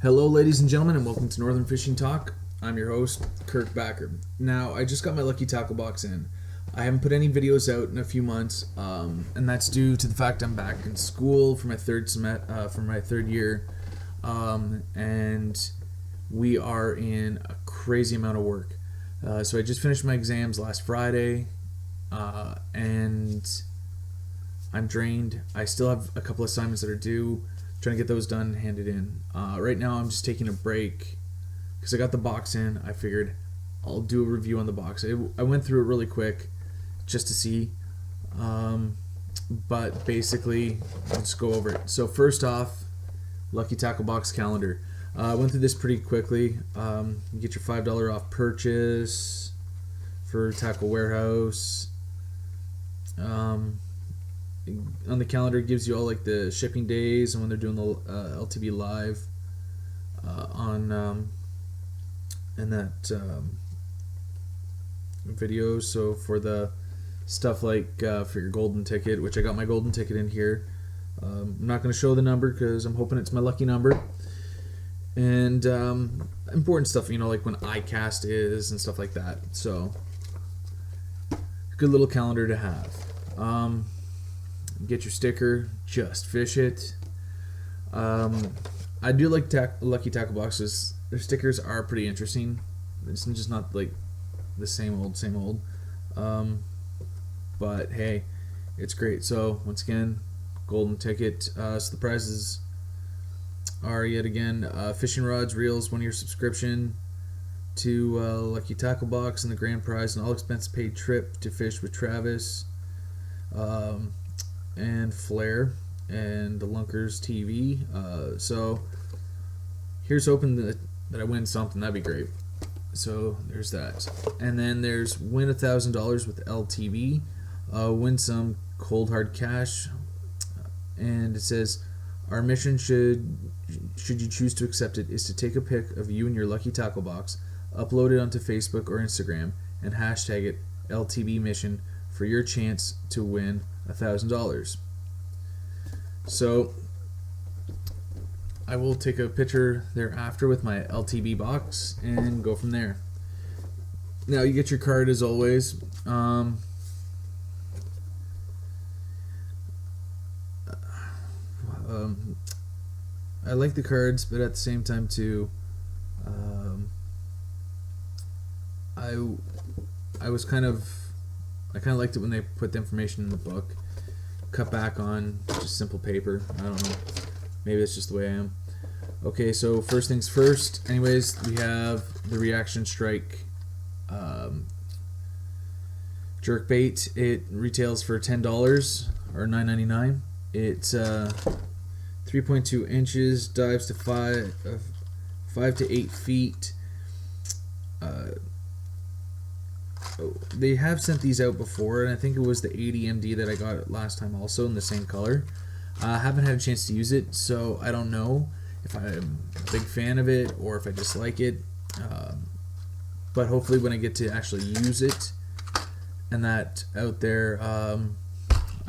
Hello, ladies and gentlemen, and welcome to Northern Fishing Talk. I'm your host, Kirk Backer. Now, I just got my lucky tackle box in. I haven't put any videos out in a few months, and that's due to the fact I'm back in school for my third year, and we are in a crazy amount of work. So I just finished my exams last Friday, and I'm drained. I still have a couple assignments that are due. Trying to get those done and handed in. Right now I'm just taking a break because I got the box in. I figured I'll do a review on the box. I went through it really quick just to see, but basically let's go over it. So first off, Lucky Tackle Box calendar. I went through this pretty quickly. You get your $5 off purchase for Tackle Warehouse. On the calendar, it gives you all like the shipping days and when they're doing the LTB live in that video. So for the stuff like for your golden ticket, which I got my golden ticket in here. I'm not going to show the number because I'm hoping it's my lucky number. And important stuff, like when iCast is and stuff like that. So good little calendar to have. Get your sticker, just fish it. I do like Lucky Tackle Boxes. Their stickers are pretty interesting. It's just not like the same old. But hey, it's great. So once again, golden ticket. So the prizes are yet again fishing rods, reels, 1 year subscription to Lucky Tackle Box, and the grand prize an all expense paid trip to fish with Travis. And Flair and the Lunkers TV. So here's hoping that I win something. That'd be great. So there's that. And then there's win $1,000 with LTB. Win some cold hard cash. And it says our mission, should you choose to accept it, is to take a pic of you and your lucky tackle box, upload it onto Facebook or Instagram, and hashtag it LTB mission for your chance to win $1,000. So I will take a picture thereafter with my LTB box and go from there. Now you get your card as always. I like the cards, but at the same time too, I kind of liked it when they put the information in the book, cut back on just simple paper. I don't know. Maybe it's just the way I am. Okay, so first things first. Anyways, we have the Reaction Strike jerkbait. It retails for $10 or $9.99. It's 3.2 inches, dives to 5 to 8 feet. They have sent these out before, and I think it was the 80 MD that I got last time also in the same color. I haven't had a chance to use it, so I don't know if I'm a big fan of it or if I dislike it. But hopefully when I get to actually use it and that out there, I'm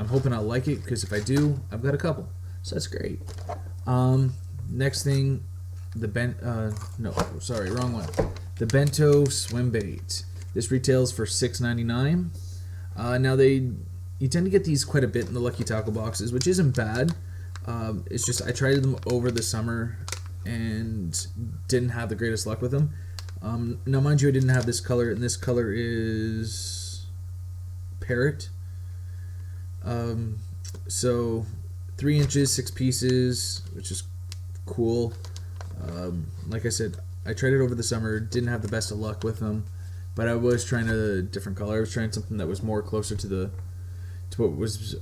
hoping I'll like it, because if I do, I've got a couple. So that's great. Next thing, the wrong one. The Bento swim bait. This retails for $6.99. Now you tend to get these quite a bit in the Lucky Tackle boxes, which isn't bad. It's just I tried them over the summer and didn't have the greatest luck with them. Now mind you, I didn't have this color, and this color is Parrot. So 3 inches, 6 pieces, which is cool. Like I said, I tried it over the summer, didn't have the best of luck with them. But I was trying a different color. I was trying something that was more closer to what was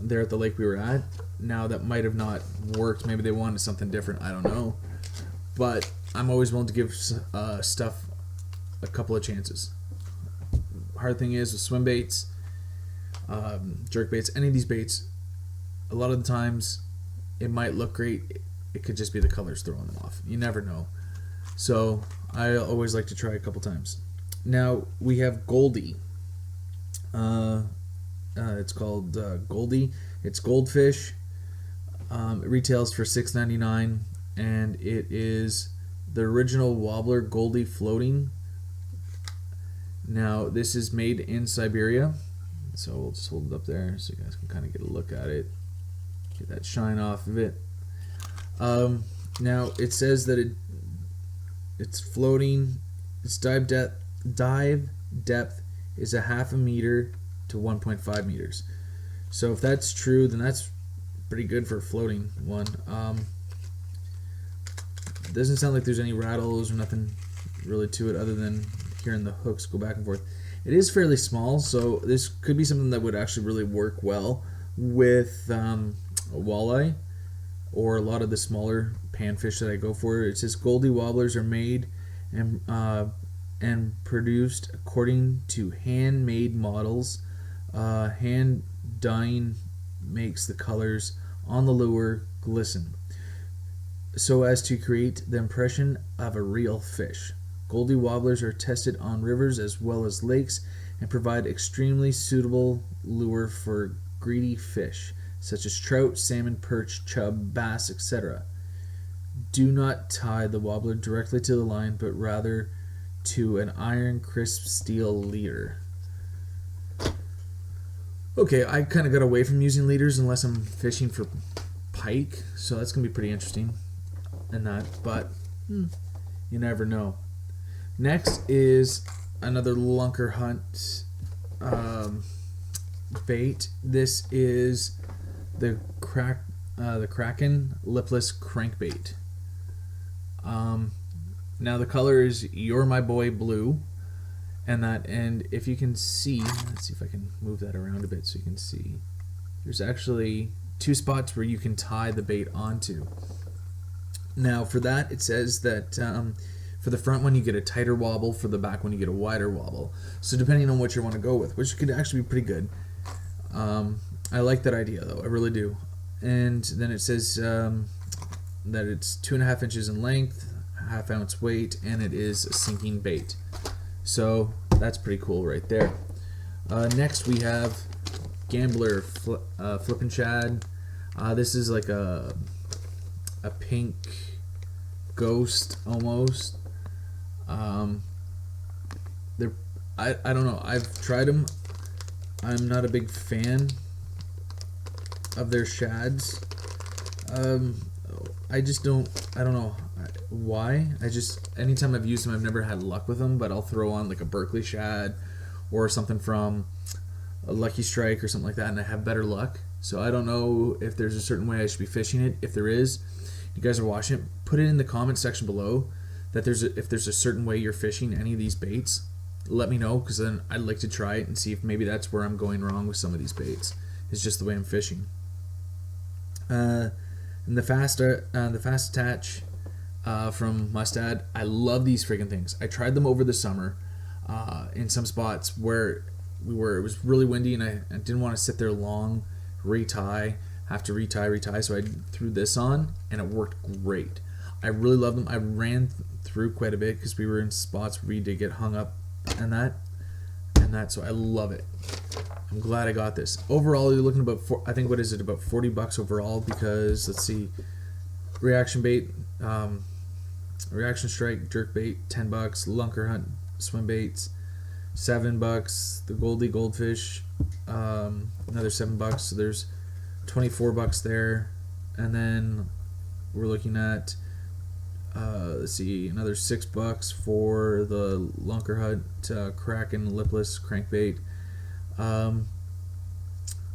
there at the lake we were at. Now that might have not worked. Maybe they wanted something different. I don't know. But I'm always willing to give stuff a couple of chances. Hard thing is with swim baits, jerk baits, any of these baits, a lot of the times it might look great. It could just be the colors throwing them off. You never know. So I always like to try a couple times. Now we have Goldie. It's called Goldie. It's goldfish. It retails for $6.99. and it is the original wobbler Goldie floating. Now this is made in Siberia, so we'll just hold it up there so you guys can kind of get a look at it, get that shine off of it. Now it says that it's floating. Its dive depth is a 0.5 meter to 1.5 meters. So if that's true, then that's pretty good for a floating one. Doesn't sound like there's any rattles or nothing really to it other than hearing the hooks go back and forth. It is fairly small, so this could be something that would actually really work well with a walleye or a lot of the smaller panfish that I go for. It says Goldie wobblers are made and produced according to handmade models. Hand dyeing makes the colors on the lure glisten so as to create the impression of a real fish. Goldie wobblers are tested on rivers as well as lakes and provide extremely suitable lure for greedy fish such as trout, salmon, perch, chub, bass, etc. Do not tie the wobbler directly to the line, but rather to an iron crisp steel leader. Okay, I kind of got away from using leaders unless I'm fishing for pike, so that's going to be pretty interesting and that, but you never know. Next is another lunker hunt bait. This is the Kraken lipless crankbait. Now the color is You're My Boy blue, and if you can see, let's see if I can move that around a bit so you can see. There's actually 2 spots where you can tie the bait onto. Now for that, it says that for the front one you get a tighter wobble, for the back one you get a wider wobble. So depending on what you want to go with, which could actually be pretty good. I like that idea though, I really do. And then it says that it's 2.5 inches in length, 1/2 ounce weight, and it is a sinking bait. So that's pretty cool right there. Next we have Gambler Flippin' Shad. This is like a pink ghost almost. I don't know. I've tried them. I'm not a big fan of their shads. I don't know why. Anytime I've used them, I've never had luck with them, but I'll throw on like a Berkeley shad or something from a Lucky Strike or something like that, and I have better luck. So I don't know if there's a certain way I should be fishing it. If there is, you guys are watching it, put it in the comment section below that if there's a certain way you're fishing any of these baits. Let me know, because then I'd like to try it and see if maybe that's where I'm going wrong with some of these baits. It's just the way I'm fishing. And the fast attach from Mustad. I love these freaking things. I tried them over the summer in some spots where it was really windy and I didn't want to sit there long, have to retie. So I threw this on and it worked great. I really love them. I ran through quite a bit because we were in spots where we did get hung up and that. So I love it. I'm glad I got this. Overall, you're looking about about $40 overall, because let's see, reaction bait, reaction strike, jerk bait, $10, lunker hunt swim baits, $7, the Goldie goldfish, another $7, so there's $24 there, and then we're looking at let's see, another $6 for the lunker hunt Kraken lipless crankbait.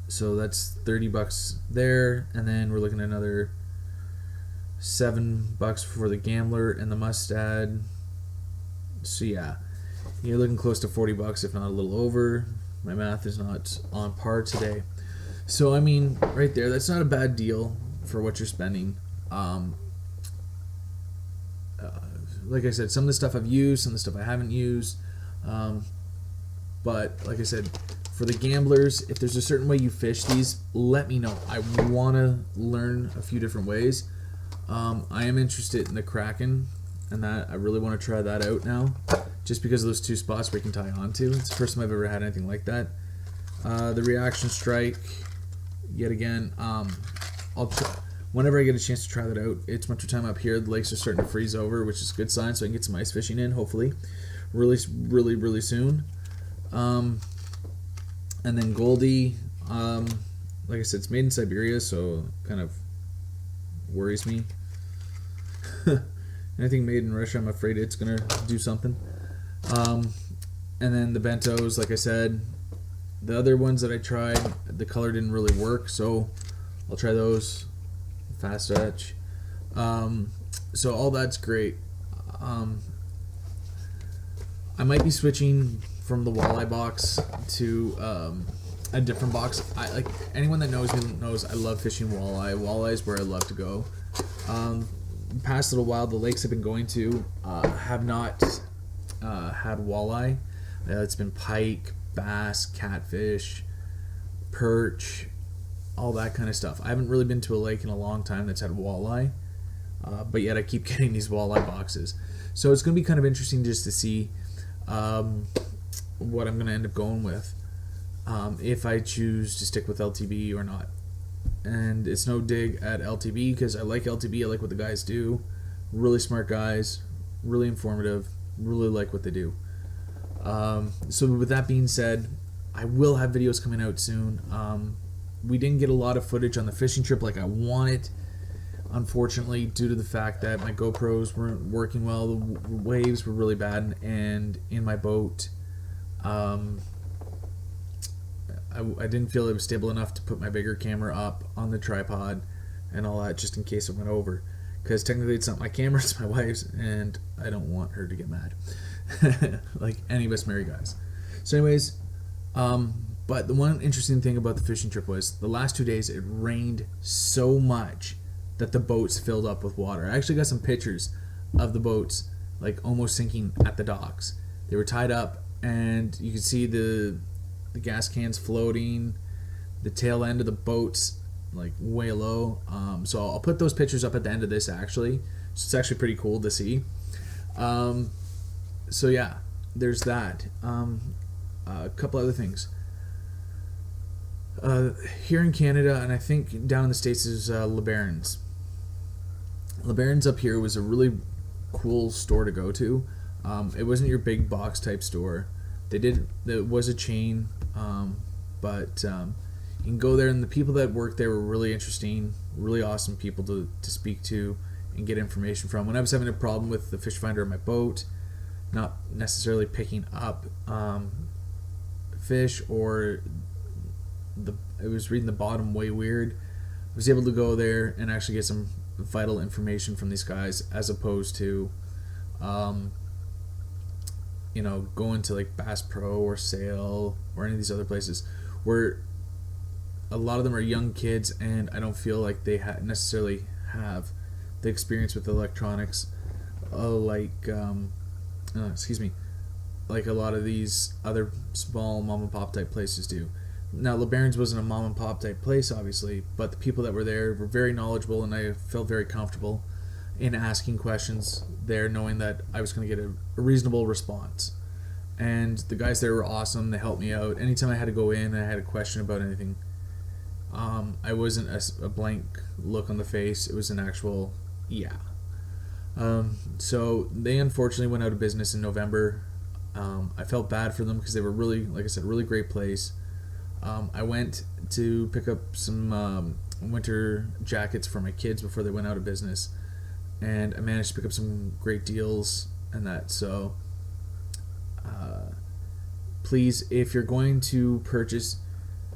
So that's $30 there, and then we're looking at another $7 for the Gambler and the Mustad. So yeah, you're looking close to $40, if not a little over. My math is not on par today. So I mean, right there, that's not a bad deal for what you're spending. Like I said, some of the stuff I've used, some of the stuff I haven't used. But like I said, for the gamblers, if there's a certain way you fish these, let me know. I want to learn a few different ways. I am interested in the Kraken, and that I really want to try that out now, just because of those 2 spots where you can tie onto. It's the first time I've ever had anything like that. The reaction strike, yet again, whenever I get a chance to try that out. It's wintertime up here. The lakes are starting to freeze over, which is a good sign, so I can get some ice fishing in, hopefully, really soon. And then Goldie, like I said, it's made in Siberia, so kind of worries me. Anything made in Russia, I'm afraid it's going to do something. And then the bentos, like I said, the other ones that I tried, the color didn't really work, so I'll try those. Fast etch. So all that's great. I might be switching from the walleye box to a different box. I like anyone that knows me knows I love fishing walleye. Walleye is where I love to go. Past little while, the lakes I've been going to have not had walleye. It's been pike, bass, catfish, perch, all that kind of stuff. I haven't really been to a lake in a long time that's had walleye, but yet I keep getting these walleye boxes. So it's going to be kind of interesting just to see what I'm going to end up going with, if I choose to stick with LTB or not. And it's no dig at LTB, because I like LTB. I like what the guys do. Really smart guys, really informative, really like what they do. So with that being said, I will have videos coming out soon. We didn't get a lot of footage on the fishing trip like I wanted, unfortunately, due to the fact that my GoPros weren't working well. The waves were really bad, and in my boat, I didn't feel it was stable enough to put my bigger camera up on the tripod and all that, just in case it went over, because technically it's not my camera, it's my wife's, and I don't want her to get mad like any of us married guys. So anyways, but the one interesting thing about the fishing trip was the last 2 days it rained so much that the boats filled up with water. I actually got some pictures of the boats like almost sinking at the docks. They were tied up, and you could see the gas cans floating, the tail end of the boats like way low. So I'll put those pictures up at the end of this actually. So it's actually pretty cool to see. So yeah, there's that. A couple other things. Here in Canada, and I think down in the States, is LeBaron's. LeBaron's up here was a really cool store to go to. It wasn't your big box type store. There was a chain, but you can go there, and the people that worked there were really interesting, really awesome people to speak to and get information from. When I was having a problem with the fish finder on my boat, not necessarily picking up fish, or it was reading the bottom way weird, I was able to go there and actually get some vital information from these guys, as opposed to going to like Bass Pro or Sail or any of these other places where a lot of them are young kids, and I don't feel like they necessarily have the experience with electronics like a lot of these other small mom and pop type places do. Now, LeBaron's wasn't a mom and pop type place, obviously, but the people that were there were very knowledgeable, and I felt very comfortable in asking questions there, knowing that I was going to get a reasonable response. And the guys there were awesome. They helped me out. Anytime I had to go in and I had a question about anything, I wasn't a blank look on the face. It was an actual, yeah. So they unfortunately went out of business in November. I felt bad for them because they were really, like I said, really great place. I went to pick up some winter jackets for my kids before they went out of business, and I managed to pick up some great deals and that. So please, if you're going to purchase,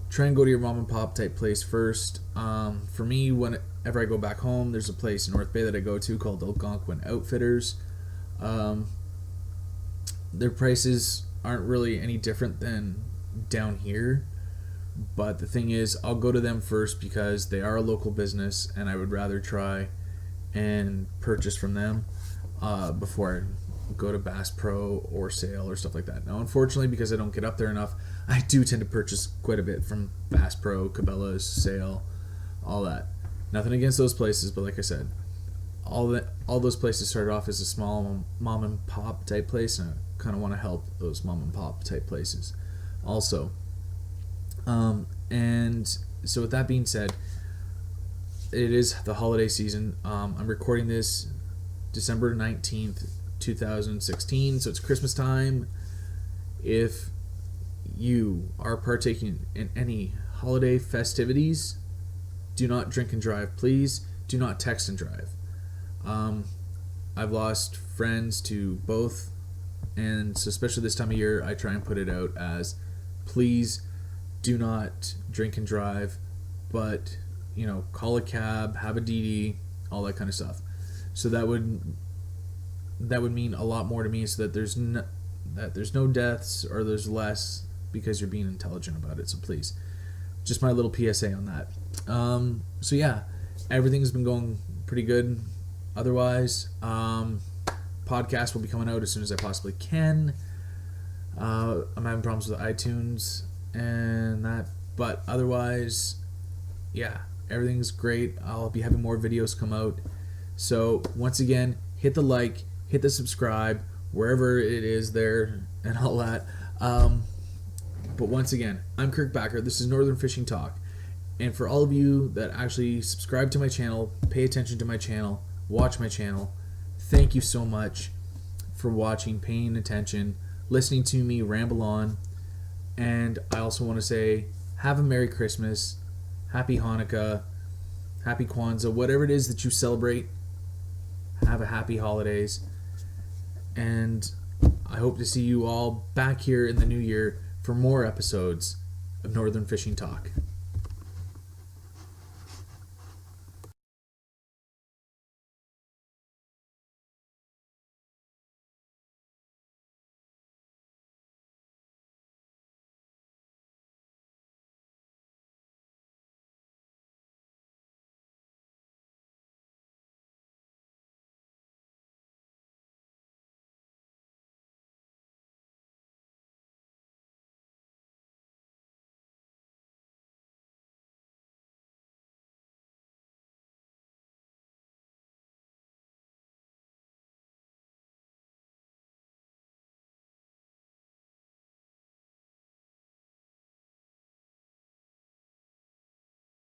try and go to your mom and pop type place first. For me, whenever I go back home, there's a place in North Bay that I go to called Algonquin Outfitters. Their prices aren't really any different than down here, but the thing is, I'll go to them first because they are a local business, and I would rather try and purchase from them before I go to Bass Pro or Sail or stuff like that. Now, unfortunately, because I don't get up there enough, I do tend to purchase quite a bit from Bass Pro, Cabela's, Sail, all that. Nothing against those places, but like I said, all those places started off as a small mom and pop type place, and I kind of want to help those mom and pop type places also. And so with that being said, it is the holiday season. I'm recording this December 19th, 2016, so it's Christmas time. If you are partaking in any holiday festivities, do not drink and drive. Please do not text and drive. I've lost friends to both, and so especially this time of year, I try and put it out as, please do not drink and drive, but call a cab, have a DD, all that kind of stuff. So that would mean a lot more to me, so that there's no deaths, or there's less, because you're being intelligent about it. So please, just my little PSA on that. So yeah, everything's been going pretty good. Otherwise, podcast will be coming out as soon as I possibly can. I'm having problems with iTunes and that, but otherwise, yeah, everything's great. I'll be having more videos come out. So once again, hit the like, hit the subscribe, wherever it is there, and all that. But once again, I'm Kirk Backer. This is Northern Fishing Talk. And for all of you that actually subscribe to my channel, pay attention to my channel, watch my channel, thank you so much for watching, paying attention, listening to me ramble on. And I also want to say, have a Merry Christmas, Happy Hanukkah, Happy Kwanzaa, whatever it is that you celebrate, have a happy holidays. And I hope to see you all back here in the new year for more episodes of Northern Fishing Talk.